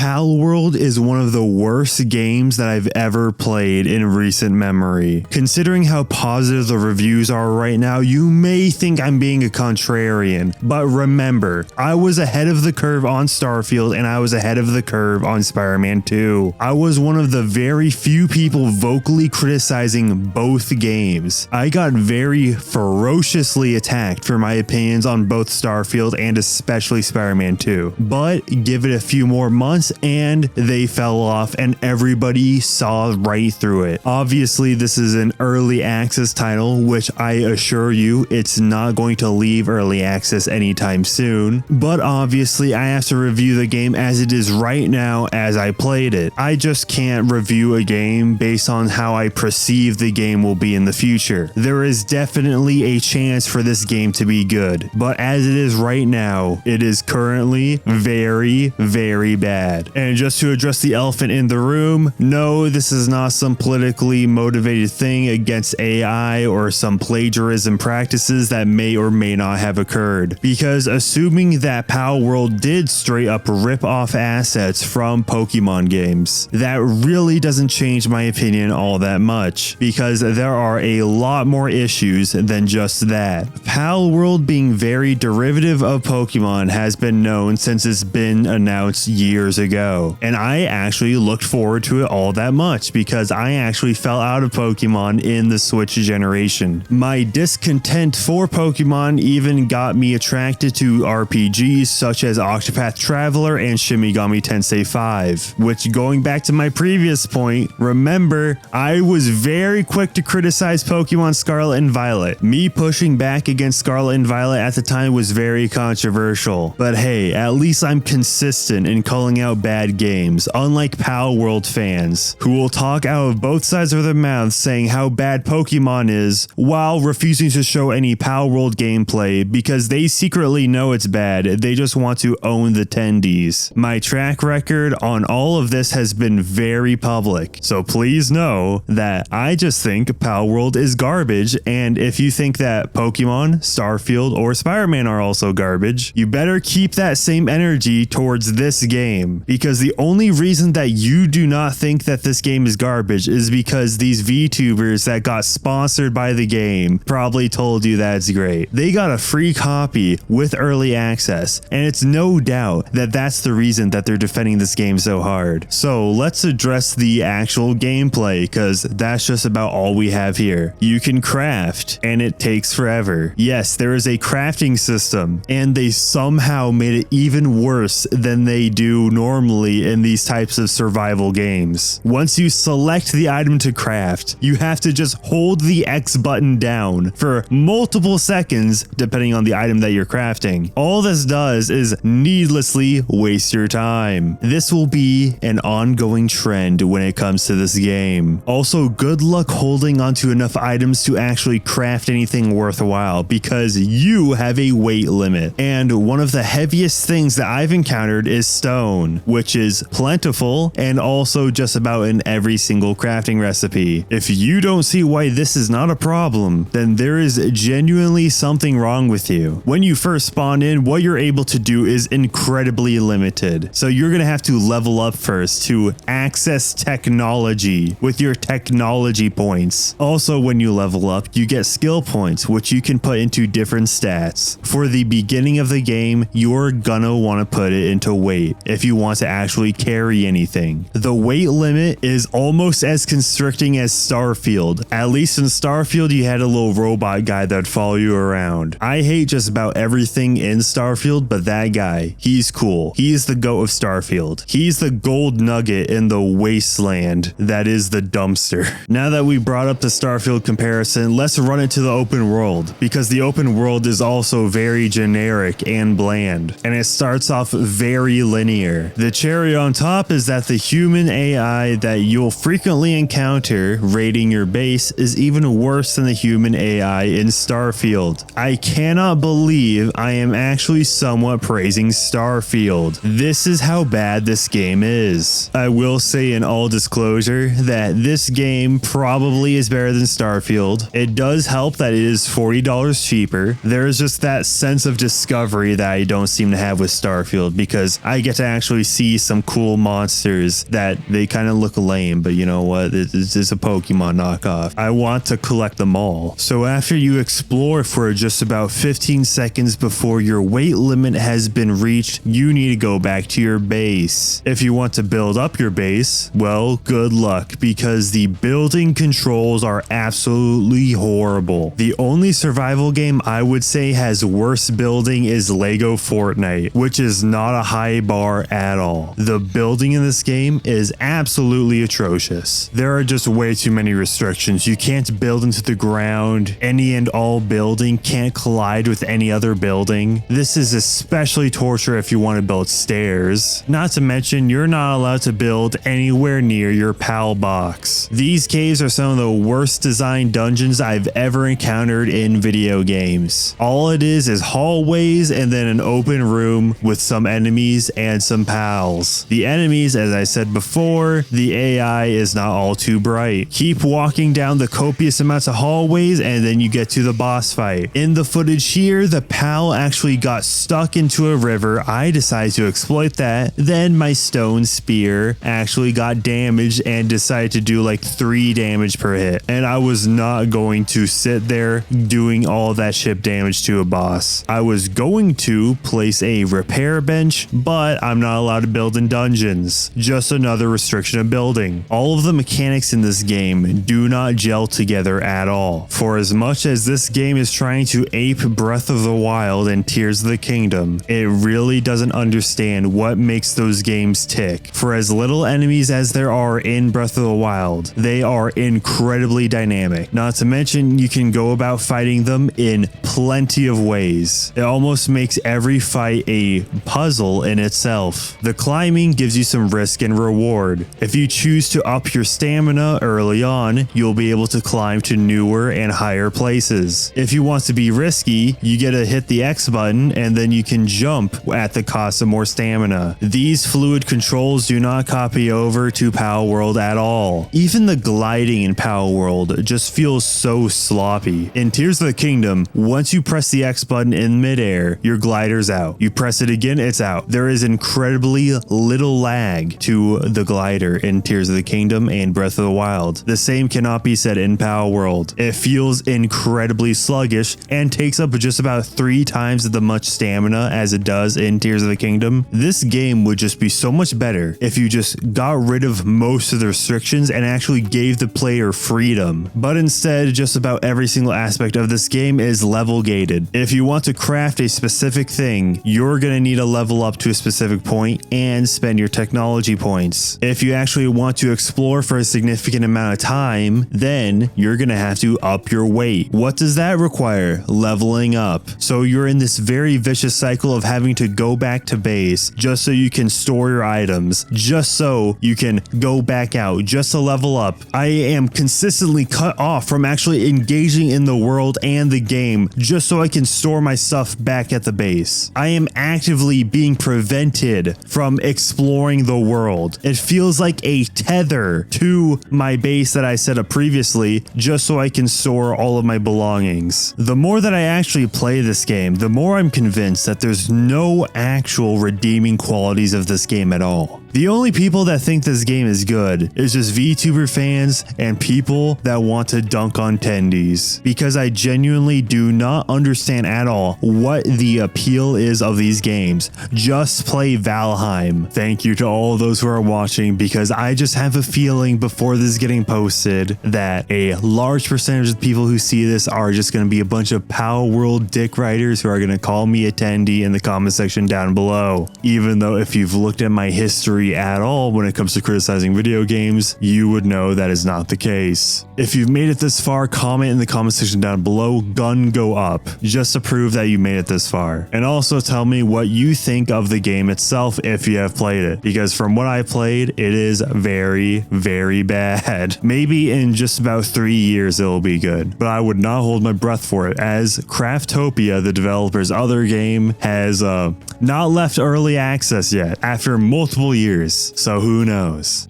Palworld is one of the worst games that I've ever played in recent memory. Considering how positive the reviews are right now, you may think I'm being a contrarian, but remember, I was ahead of the curve on Starfield and I was ahead of the curve on Spider-Man 2. I was one of the very few people vocally criticizing both games. I got very ferociously attacked for my opinions on both Starfield and especially Spider-Man 2. But give it a few more months and they fell off and everybody saw right through it. Obviously, this is an early access title, which I assure you it's not going to leave early access anytime soon. But obviously, I have to review the game as it is right now as I played it. I just can't review a game based on how I perceive the game will be in the future. There is definitely a chance for this game to be good, but as it is right now, it is currently very, very bad. And just to address the elephant in the room, no, this is not some politically motivated thing against AI or some plagiarism practices that may or may not have occurred. Because assuming that Palworld did straight up rip off assets from Pokemon games, that really doesn't change my opinion all that much, because there are a lot more issues than just that. Palworld being very derivative of Pokemon has been known since it's been announced years ago, and I actually looked forward to it all that much because I actually fell out of Pokemon in the Switch generation. My discontent for Pokemon even got me attracted to RPGs such as Octopath Traveler and Shin Megami Tensei 5, which, going back to my previous point, remember, I was very quick to criticize Pokemon Scarlet and Violet. Me pushing back against Scarlet and Violet at the time was very controversial, but hey, at least I'm consistent in calling out bad games, unlike Palworld fans, who will talk out of both sides of their mouths saying how bad Pokemon is while refusing to show any Palworld gameplay because they secretly know it's bad, they just want to own the tendies. My track record on all of this has been very public, so please know that I just think Palworld is garbage, and if you think that Pokemon, Starfield, or Spider-Man are also garbage, you better keep that same energy towards this game, because the only reason that you do not think that this game is garbage is because these VTubers that got sponsored by the game probably told you that it's great. They got a free copy with early access, and it's no doubt that that's the reason that they're defending this game so hard. So let's address the actual gameplay, because that's just about all we have here. You can craft, and it takes forever. Yes, there is a crafting system, and they somehow made it even worse than they do normally in these types of survival games. Once you select the item to craft, you have to just hold the X button down for multiple seconds depending on the item that you're crafting. All this does is needlessly waste your time. This will be an ongoing trend when it comes to this game. Also, good luck holding onto enough items to actually craft anything worthwhile because you have a weight limit. And one of the heaviest things that I've encountered is stone, which is plentiful and also just about in every single crafting recipe. If you don't see why this is not a problem, then there is genuinely something wrong with you. When you first spawn in, what you're able to do is incredibly limited. So you're going to have to level up first to access technology with your technology points. Also, when you level up, you get skill points, which you can put into different stats. For the beginning of the game, you're gonna want to put it into weight if you want to actually carry anything. The weight limit is almost as constricting as Starfield. At least in Starfield, you had a little robot guy that'd follow you around. I hate just about everything in Starfield, but that guy, he's cool. He's the GOAT of Starfield. He's the gold nugget in the wasteland that is the dumpster. Now that we brought up the Starfield comparison, let's run it to the open world, because the open world is also very generic and bland, and it starts off very linear. The cherry on top is that the human AI that you'll frequently encounter raiding your base is even worse than the human AI in Starfield. I cannot believe I am actually somewhat praising Starfield. This is how bad this game is. I will say in all disclosure that this game probably is better than Starfield. It does help that it is $40 cheaper. There is just that sense of discovery that I don't seem to have with Starfield, because I get to actually see some cool monsters that they kind of look lame, but you know what? It's a Pokemon knockoff. I want to collect them all. So after you explore for just about 15 seconds before your weight limit has been reached, you need to go back to your base. If you want to build up your base, well, good luck, because the building controls are absolutely horrible. The only survival game I would say has worse building is Lego Fortnite, which is not a high bar at all. The building in this game is absolutely atrocious. There are just way too many restrictions. You can't build into the ground. Any and all building can't collide with any other building. This is especially torture if you want to build stairs. Not to mention, you're not allowed to build anywhere near your PAL box. These caves are some of the worst designed dungeons I've ever encountered in video games. All it is hallways and then an open room with some enemies and some pals. The enemies, as I said before, the AI is not all too bright. Keep walking down the copious amounts of hallways and then you get to the boss fight. In the footage here, the pal actually got stuck into a river. I decided to exploit that. Then my stone spear actually got damaged and decided to do like 3 damage per hit. And I was not going to sit there doing all that ship damage to a boss. I was going to place a repair bench, but I'm not allowed to build in dungeons. Just another restriction of building. All of the mechanics in this game do not gel together at all. For as much as this game is trying to ape Breath of the Wild and Tears of the Kingdom, it really doesn't understand what makes those games tick. For as little enemies as there are in Breath of the Wild, they are incredibly dynamic. Not to mention, you can go about fighting them in plenty of ways. It almost makes every fight a puzzle in itself. The climbing gives you some risk and reward. If you choose to up your stamina early on, you'll be able to climb to newer and higher places. If you want to be risky, you get to hit the X button and then you can jump at the cost of more stamina. These fluid controls do not copy over to Palworld at all. Even the gliding in Palworld just feels so sloppy. In Tears of the Kingdom, once you press the X button in midair, your glider's out. You press it again, it's out. There is incredibly little lag to the glider in Tears of the Kingdom and Breath of the Wild. The same cannot be said in Palworld. It feels incredibly sluggish and takes up just about 3 times as much stamina as it does in Tears of the Kingdom. This game would just be so much better if you just got rid of most of the restrictions and actually gave the player freedom. But instead, just about every single aspect of this game is level gated. If you want to craft a specific thing, you're going to need to level up to a specific point and spend your technology points. If you actually want to explore for a significant amount of time, then you're going to have to up your weight. What does that require? Leveling up. So you're in this very vicious cycle of having to go back to base just so you can store your items, just so you can go back out, just to level up. I am consistently cut off from actually engaging in the world and the game just so I can store my stuff back at the base. I am actively being prevented from exploring the world. It feels like a tether to my base that I set up previously just so I can store all of my belongings. The more that I actually play this game, the more I'm convinced that there's no actual redeeming qualities of this game at all. The only people that think this game is good is just VTuber fans and people that want to dunk on tendies, because I genuinely do not understand at all what the appeal is of these games. Just play Valheim. Thank you to all those who are watching, because I just have a feeling before this is getting posted that a large percentage of people who see this are just going to be a bunch of Palworld dick riders who are going to call me a tendy in the comment section down below. Even though if you've looked at my history at all when it comes to criticizing video games, you would know that is not the case. If you've made it this far, comment in the comment section down below, gun go up, just to prove that you made it this far. And also tell me what you think of the game itself if you have played it, because from what I played, it is very, very bad. Maybe in just about 3 years it'll be good, but I would not hold my breath for it, as Craftopia, the developer's other game, has not left early access yet after multiple years, so who knows.